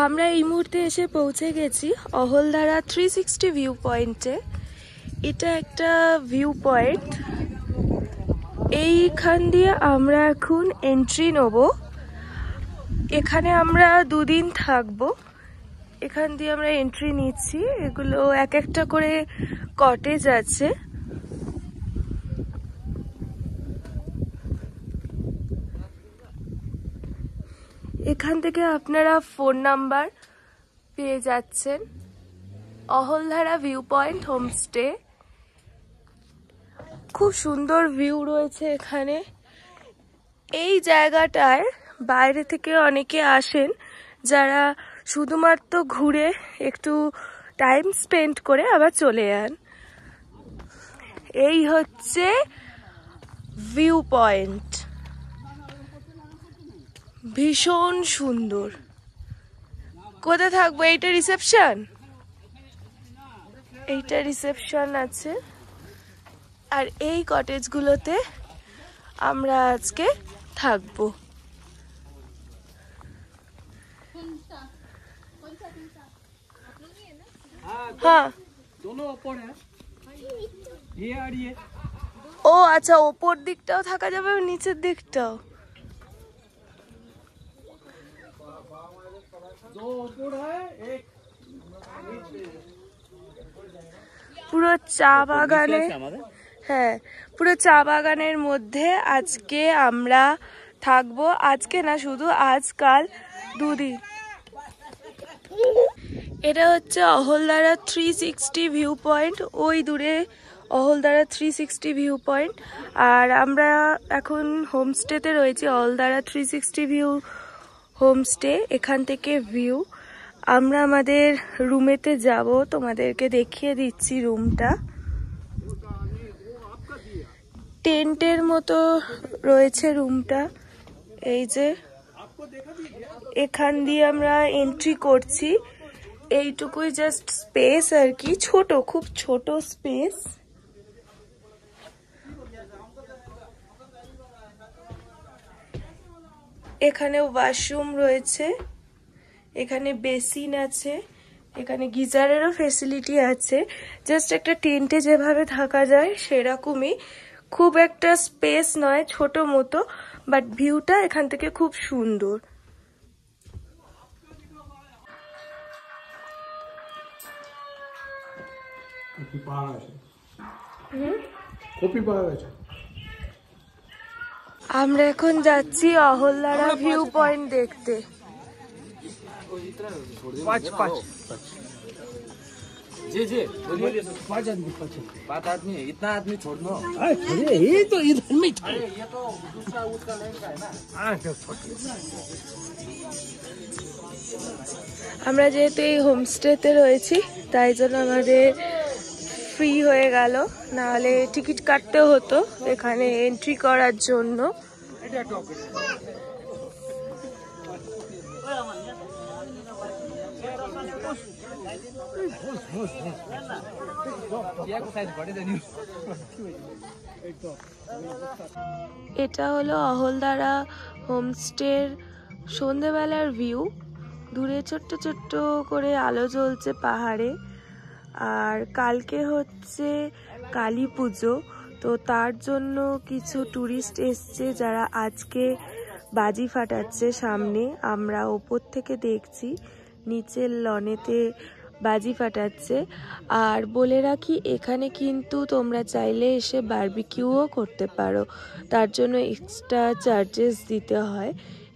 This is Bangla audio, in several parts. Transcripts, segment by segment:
আমরা এই মুহূর্তে এসে পৌঁছে গেছি অহলধারা 360 ভিউ পয়েন্টে। এটা একটা ভিউ পয়েন্ট। এইখান দিয়ে আমরা এখন এন্ট্রি নেব। এখানে আমরা 2 দিন থাকবো। এখান দিয়ে আমরা এন্ট্রি নিচ্ছি। এগুলো এক একটা করে কটেজ আছে। এখান থেকে আপনারা ফোন নাম্বার পেয়ে যাচ্ছেন। Ahaldhara view point homestay. খুব সুন্দর ভিউ রয়েছে এখানে। এই জায়গাটায় বাইরে থেকে অনেকে আসেন, যারা শুধুমাত্র ঘুরে একটু টাইম স্পেন্ড করে আবার চলে যান। এই হচ্ছে ভিউ পয়েন্ট, ভীষণ সুন্দর। কোথায় থাকবো? এইটা রিসেপশন, এইটা রিসেপশন আছে। আর এই কটেজগুলোতে আমরা আজকে থাকবো। হ্যাঁ, ও আচ্ছা, ওপর দিকটাও থাকা যাবে, নিচের দিকটাও। পুরো চা বাগানে, হ্যাঁ, পুরো চা বাগানের মধ্যে আজকে আমরা থাকবো। আজকে না, শুধু আজকাল 2 দিন। এটা হচ্ছে অহলধারা 360 ভিউ পয়েন্ট। ওই দূরে অহলধারা 360 ভিউ পয়েন্ট। আর আমরা এখন হোমস্টেতে রয়েছি, অহলধারা 360 ভিউ হোমস্টে। এখান থেকে ভিউ। আমরা আমাদের রুমেতে যাব, তোমাদেরকে দেখিয়ে দিচ্ছি রুমটা। টেন্টের মতো রয়েছে রুমটা। এই যে এখান দিয়ে আমরা এন্ট্রি করছি। এইটুকুই জাস্ট স্পেস আর কি, ছোট, খুব ছোট স্পেস। এখানে ওয়াশরুম রয়েছে, এখানে বেসিন আছে, এখানে গিজারেরও ফেসিলিটি আছে। জাস্ট একটা টেন্টে যেভাবে থাকা যায় সেরকমই। খুব একটা স্পেস নয়, ছোট মতো, বাট ভিউটা এখান থেকে খুব সুন্দর। আমরা এখন যাচ্ছি অহলধারা ভিউ পয়েন্ট দেখতে। पाँच आदमी इतना आदमी छोड़ना ये तो इधर में ये तो दूसरा उसका लड़का है ना। আমরা যেহেতু এই হোমস্টেতে রয়েছি, তাই জন্য আমাদের ফ্রি হয়ে গেল, নাহলে টিকিট কাটতে হতো এখানে এন্ট্রি করার জন্য। এটা হলো অহলধারা হোমস্টের সন্ধেবেলার ভিউ। দূরে ছোট্ট ছোট্ট করে আলো জ্বলছে পাহাড়ে। আর কালকে হচ্ছে কালী পুজো, তো তার জন্য কিছু ট্যুরিস্ট এসছে, যারা আজকে বাজি ফাটাচ্ছে সামনে। আমরা ওপর থেকে দেখছি, নিচের লনেতে বাজি ফাটাচ্ছে। আর বলে রাখি, এখানে কিন্তু তোমরা চাইলে এসে বারবিকিউও করতে পারো, তার জন্য এক্সট্রা চার্জেস দিতে হয়।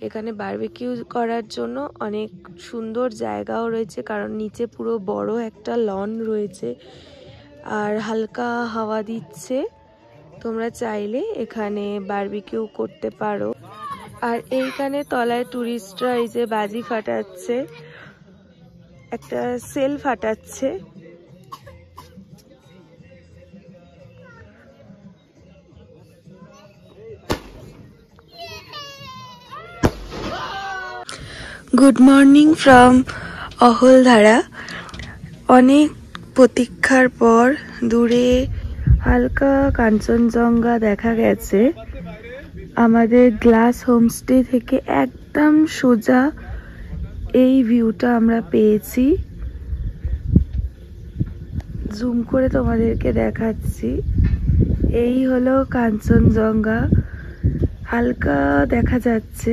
এখানে বারবিকিউ করার জন্য অনেক সুন্দর জায়গাও রয়েছে, কারণ নিচে পুরো বড় একটা লন রয়েছে আর হালকা হাওয়া দিচ্ছে। তোমরা চাইলে এখানে বারবিকিউ করতে পারো। আর এইখানে তলায় টুরিস্টরা এই যে বাজি ফাটাচ্ছে, একটা সেল ফাটাচ্ছে। গুড মর্নিং ফ্রম অহলধারা। অনেক প্রতীক্ষার পর দূরে হালকা কাঞ্চনজঙ্ঘা দেখা গেছে। আমাদের গ্লাস হোমস্টে থেকে একদম সোজা এই ভিউটা আমরা পেয়েছি। জুম করে তোমাদেরকে দেখাচ্ছি। এই হলো কাঞ্চনজঙ্ঘা, হালকা দেখা যাচ্ছে।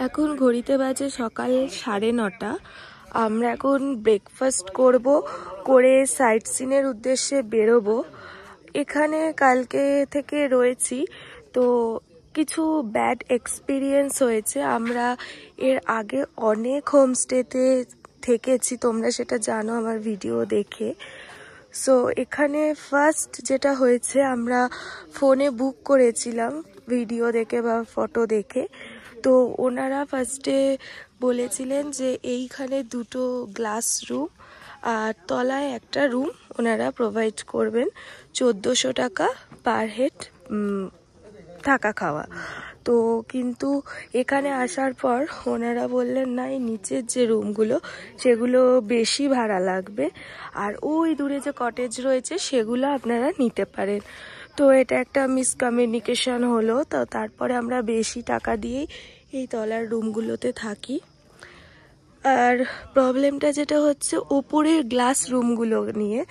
এখন ঘড়িতে বাজে সকাল 9:30। আমরা এখন ব্রেকফাস্ট করব, করে সাইট সিনের উদ্দেশ্যে বেরোবো। এখানে কালকে থেকে রয়েছি, তো কিছু ব্যাড এক্সপিরিয়েন্স হয়েছে। আমরা এর আগে অনেক হোমস্টেতে থেকেছি, তোমরা সেটা জানো আমার ভিডিও দেখে। সো এখানে ফার্স্ট যেটা হয়েছে, আমরা ফোনে বুক করেছিলাম ভিডিও দেখে বা ফটো দেখে। তো ওনারা ফার্স্টে বলেছিলেন যে এইখানে 2টো গ্লাস রুম আর তলায় একটা রুম ওনারা প্রোভাইড করবেন, 1400 টাকা পার হেড থাকা খাওয়া। তো কিন্তু এখানে আসার পর ওনারা বললেন না, এই নিচের যে রুমগুলো সেগুলো বেশি ভাড়া লাগবে, আর ওই দূরে যে কটেজ রয়েছে সেগুলো আপনারা নিতে পারেন। তো এটা একটা মিসকমিউনিকেশন হলো। তো তারপরে আমরা বেশি টাকা দিয়েই এই তলার রুমগুলোতে থাকি। আর প্রবলেমটা যেটা হচ্ছে ওপরের গ্লাস রুমগুলো নিয়ে,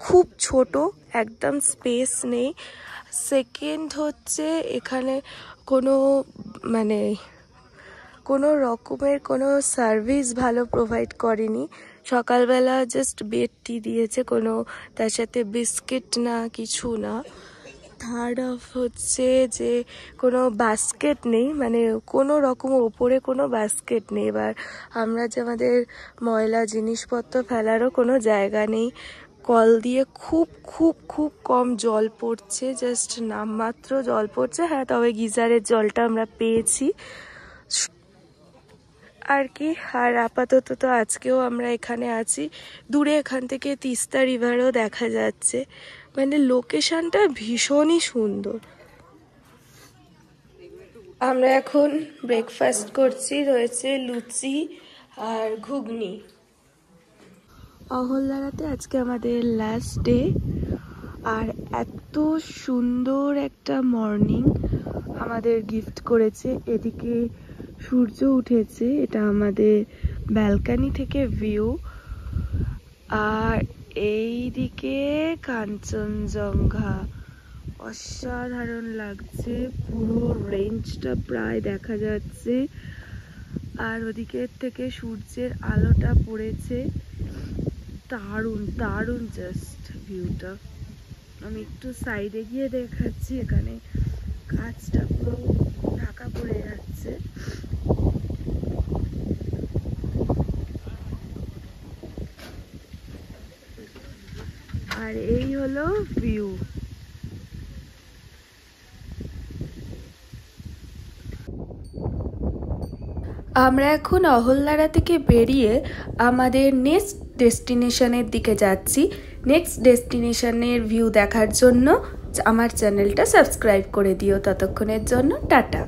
খুব ছোট, একদম স্পেস নেই। সেকেন্ড হচ্ছে এখানে কোনো রকমের কোনো সার্ভিস ভালো প্রোভাইড করেনি। সকালবেলা জাস্ট বেড টি দিয়েছে, তার সাথে বিস্কিট না, কিছু না। থার্ড অফ হচ্ছে যে কোনো বাস্কেট নেই, কোনো রকম ওপরে কোনো বাস্কেট নেই। এবার আমরা যে আমাদের ময়লা জিনিসপত্র ফেলারও কোনো জায়গা নেই। কল দিয়ে খুব খুব খুব কম জল পড়ছে, জাস্ট নামমাত্র জল পড়ছে। হ্যাঁ, তবে গিজারের জলটা আমরা পেয়েছি আর কি। আর আপাতত তো আজকেও আমরা এখানে আছি। দূরে এখান থেকে তিস্তা রিভারও দেখা যাচ্ছে, লোকেশনটা ভীষণই সুন্দর। আমরা এখন ব্রেকফাস্ট করছি, রয়েছে লুচি আর ঘুগনি। অহলদারাতে আজকে আমাদের লাস্ট ডে, আর এত সুন্দর একটা মর্নিং আমাদের গিফট করেছে। এদিকে সূর্য উঠেছে, এটা আমাদের ব্যালকনি থেকে ভিউ, আর এই দিকে কাঞ্চনজঙ্ঘা। অসাধারণ লাগছে, পুরো রেঞ্জটা প্রায় দেখা যাচ্ছে। আর ওদিকের থেকে সূর্যের আলোটা পড়েছে, দারুণ দারুণ জাস্ট ভিউটা। আমি একটু সাইডে গিয়ে দেখাচ্ছি, এখানে গাছটা পুরো ঢাকা পড়ে যাচ্ছে। আর এই হলো ভিউ। আমরা এখন অহলদারা থেকে বেরিয়ে আমাদের নেক্সট ডেস্টিনেশনের দিকে যাচ্ছি। নেক্সট ডেস্টিনেশনের ভিউ দেখার জন্য আমার চ্যানেলটা সাবস্ক্রাইব করে দিও। ততক্ষণের জন্য টাটা।